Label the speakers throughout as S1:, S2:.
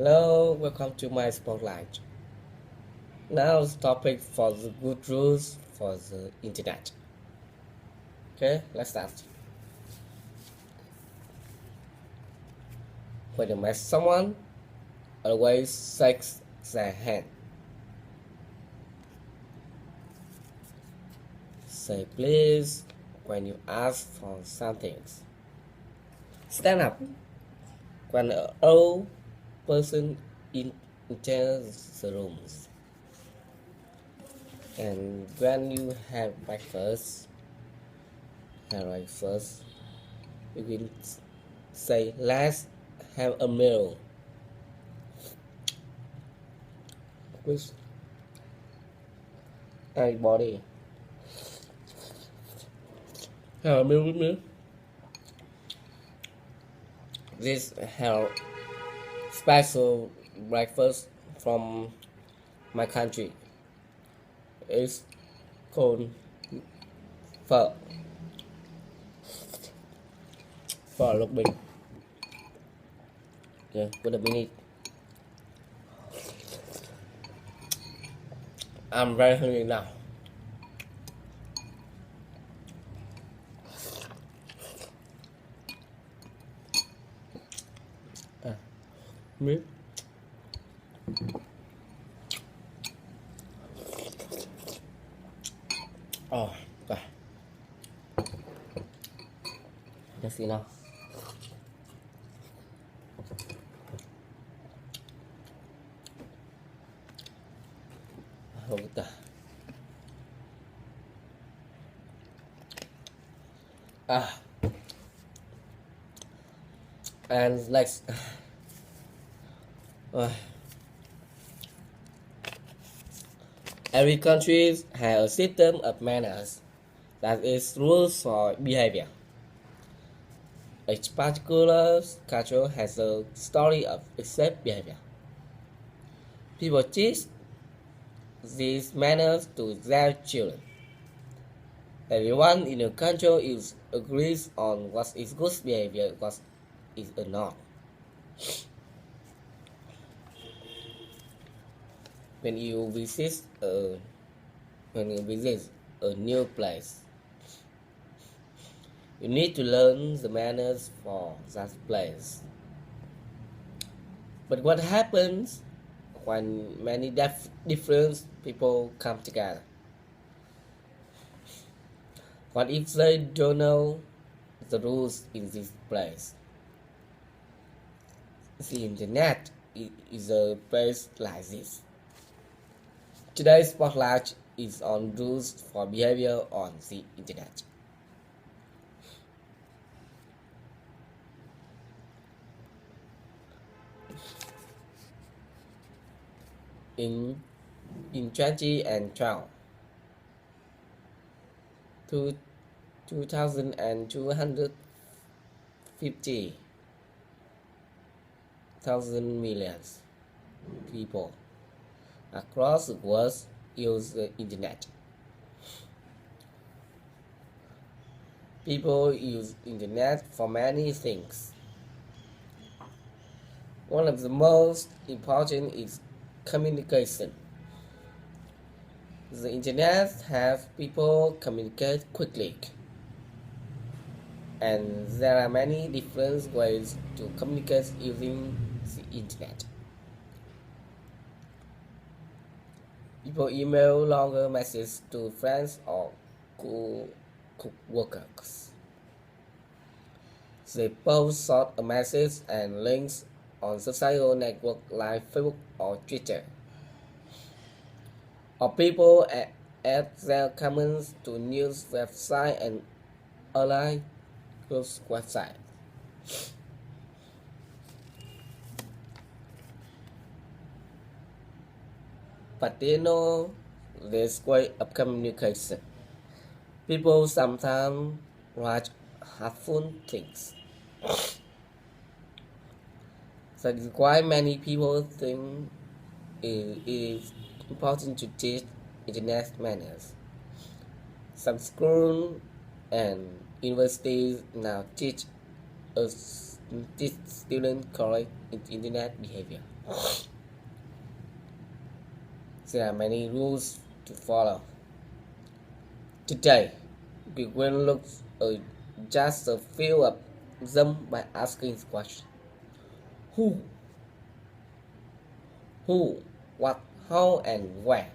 S1: Hello, welcome to my spotlight. Now, the topic for the good rules for the internet. Okay, let's start. When you meet someone, always shake their hand. Say please when you ask for something. Stand up when an old person enters the rooms. And when you have breakfast, you can say let's have a meal with everybody. Have a meal with me. This have special breakfast from my country. It's called phở. Phở Lộc Bình. Yeah, wait a minute. I'm very hungry now. Meat. Oh, okay. Let's see now. Không ta. And next. Every country has a system of manners that is rules for behavior. Each particular culture has a story of accept behavior. People teach these manners to their children. Everyone in a country agrees on what is good behavior, what is not. When you visit a new place, you need to learn the manners for that place. But what happens when many different people come together? What if they don't know the rules in this place? The internet is a place like this. Today's spotlight is on rules for behavior on the internet. In 2012, 2,250,000 millions people across the world use the internet. People use internet for many things. One of the most important is communication. The internet helps people communicate quickly, and there are many different ways to communicate using the internet. People email longer messages to friends or co-workers. They post short messages and links on social networks like Facebook or Twitter. Or people add their comments to news websites and online groups websites. But they know this way of communication. People sometimes write hurtful things. That is why many people think it is important to teach internet manners. Some schools and universities now teach students correct internet behavior. There are many rules to follow. Today, we will look at just a few of them by asking the question: Who, who, what, how, and where.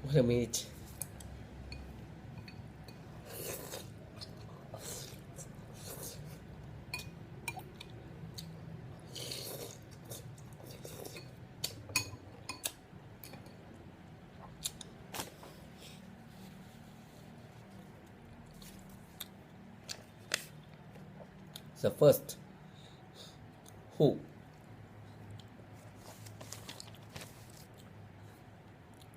S1: Wait a minute. The first, who.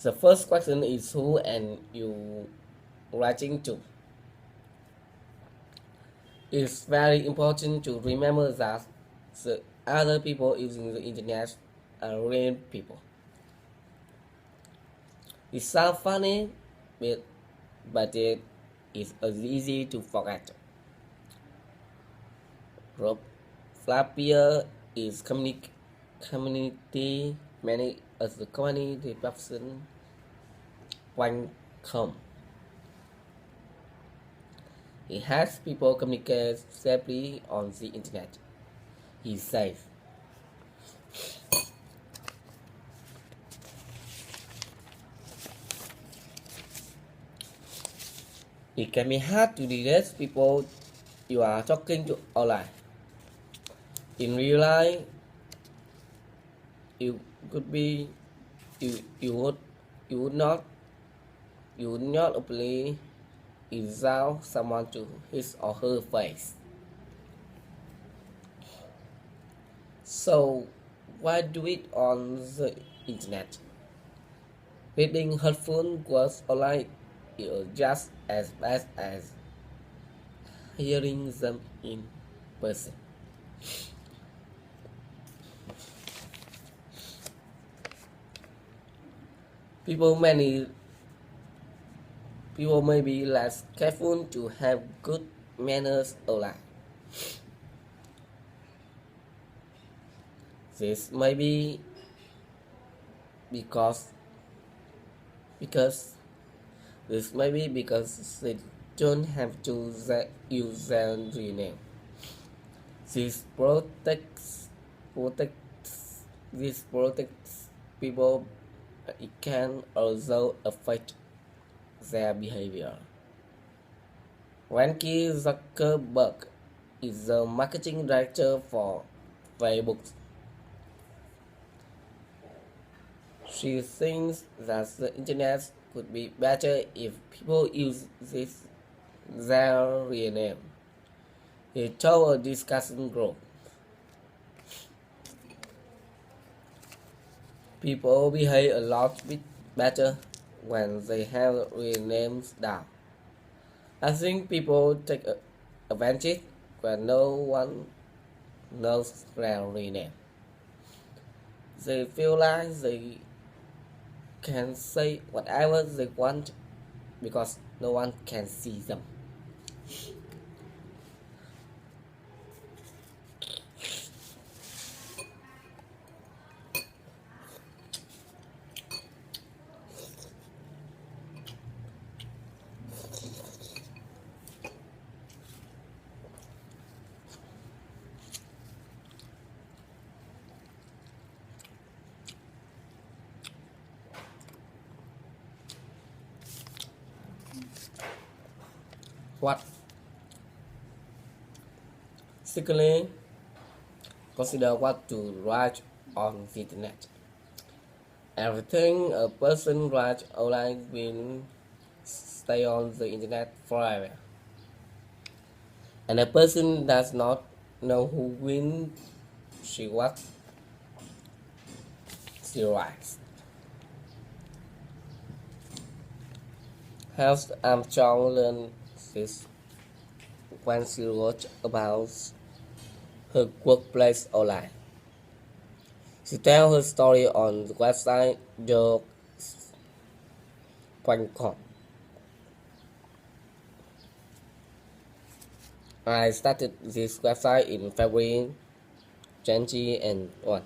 S1: The first question is who and you writing to. It's very important to remember that the other people using the internet are real people. It sounds funny, but it is easy to forget. Rob Flapier is community many as the community person .com. He helps people communicate safely on the internet. He's safe. It can be hard to detect people you are talking to online. In real life, you could be you would not openly insult someone to his or her face. So why do it on the internet? Reading hurtful words online is just as bad as hearing them in person. People may be less careful to have good manners online. This may be because they don't have to use their real name. This protects people. It can also affect their behavior. Ranky Zuckerberg is the marketing director for Facebook. She thinks that the internet could be better if people use their real name. He told a discussion group. People behave a lot bit better when they have real names down. I think people take advantage when no one knows their real name. They feel like they can say whatever they want because no one can see them. What? Secondly, consider what to write on the internet. Everything a person writes online will stay on the internet forever. And a person does not know who when she what she writes. House Armstrong learned this when she wrote about her workplace online. She tells her story on the website jobs.com. I started this website in February 2001.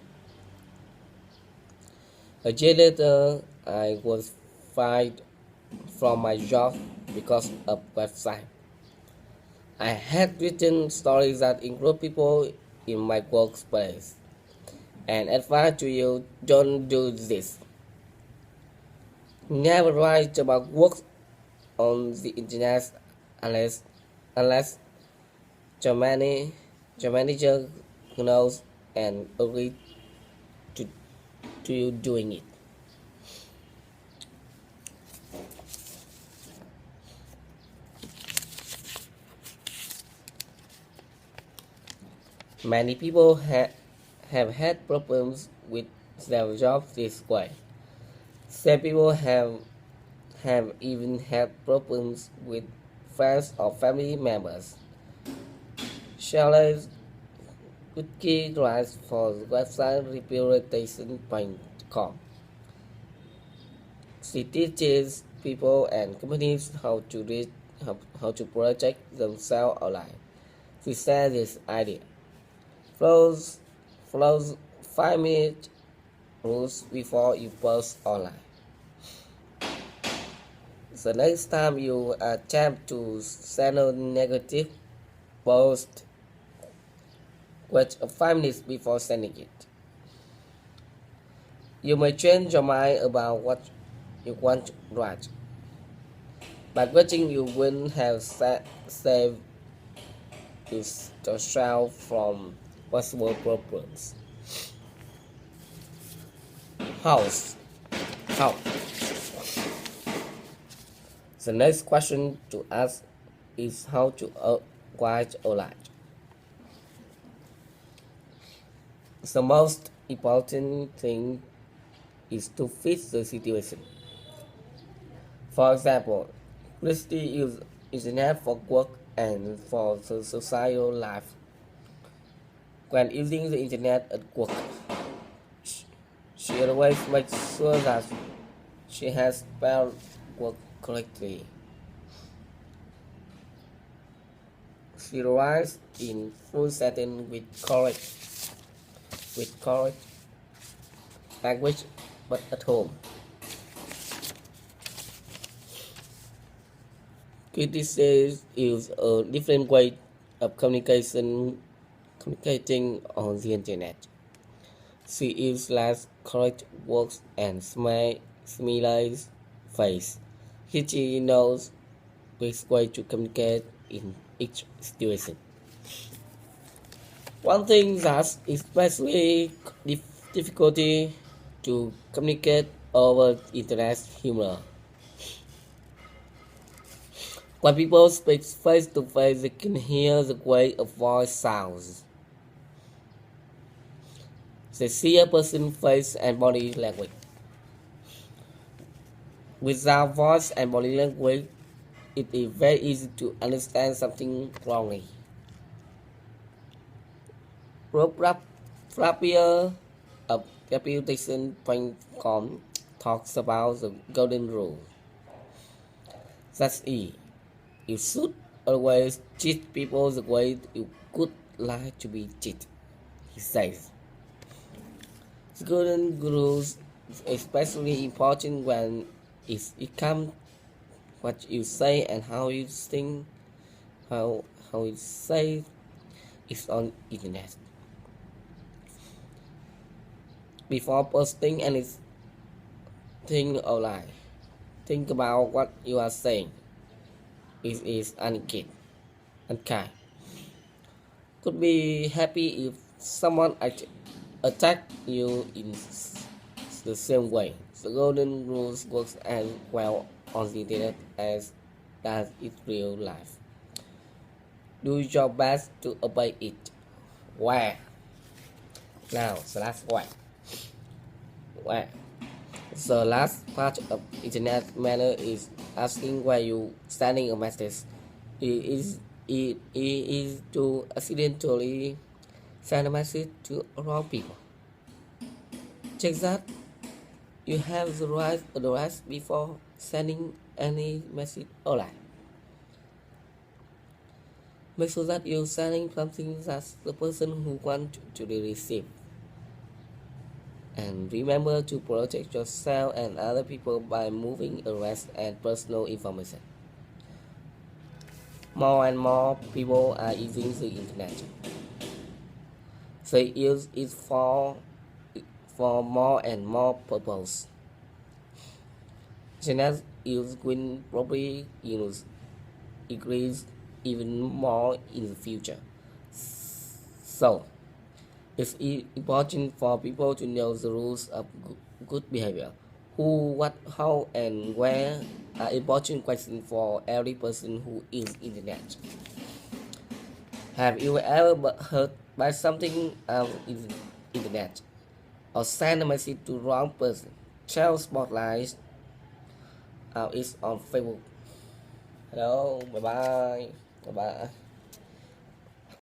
S1: A year later, I was fired from my job because of website. I had written stories that include people in my workspace and advise to you don't do this. Never write about work on the internet unless your manager knows and agrees to, to you doing it. Many people have had problems with their jobs this way. Some people have even had problems with friends or family members. Shelley's wiki writes for the website reputation.com. She teaches people and companies how to protect themselves online. She said this idea. Follows 5-minute rules before you post online. The next time you attempt to send a negative post, wait 5 minutes before sending it. You may change your mind about what you want to write. By waiting, you will have saved yourself from possible problems. House. How? The next question to ask is how to write online. The most important thing is to fit the situation. For example, Christy uses internet for work and for the societal life. When using the internet at work, she always makes sure that she has spelled work correctly. She writes in full sentence with correct language, but at home. Kitty says is a different way of communicating on the internet. She uses less correct words and smileys face. Kitty knows which way to communicate in each situation. One thing that's especially difficulty to communicate over internet humor. When people speak face to face, they can hear the way a voice sounds. They see a person's face and body language. Without voice and body language, it is very easy to understand something wrongly. Rob Frappier of Reputation.com talks about the golden rule. That's it. You should always treat people the way you would like to be treated, he says. The golden rule is especially important when it comes what you say and how you think, how you say it's on internet. Before posting anything online, think about what you are saying. It is unkind. Could be happy if someone attacked you in the same way. The golden rules works as well on the internet as does in real life. Do your best to obey it. Where? Now, the last one. Where? The last part of internet manner is asking where you sending a message. It is to accidentally send a message to wrong people. Check that you have the right address before sending any message online. Make sure that you're selling something that the person who wants to receive. And remember to protect yourself and other people by moving arrest and personal information. More and more people are using the internet. They use it for more and more purposes. Internet use will probably increase even more in the future. So, it's important for people to know the rules of good behavior. Who, what, how, and where are important questions for every person who uses internet. Have you ever heard by something on internet or send a message to wrong person? Share spotlight is on Facebook. Hello, bye bye. Bye bye.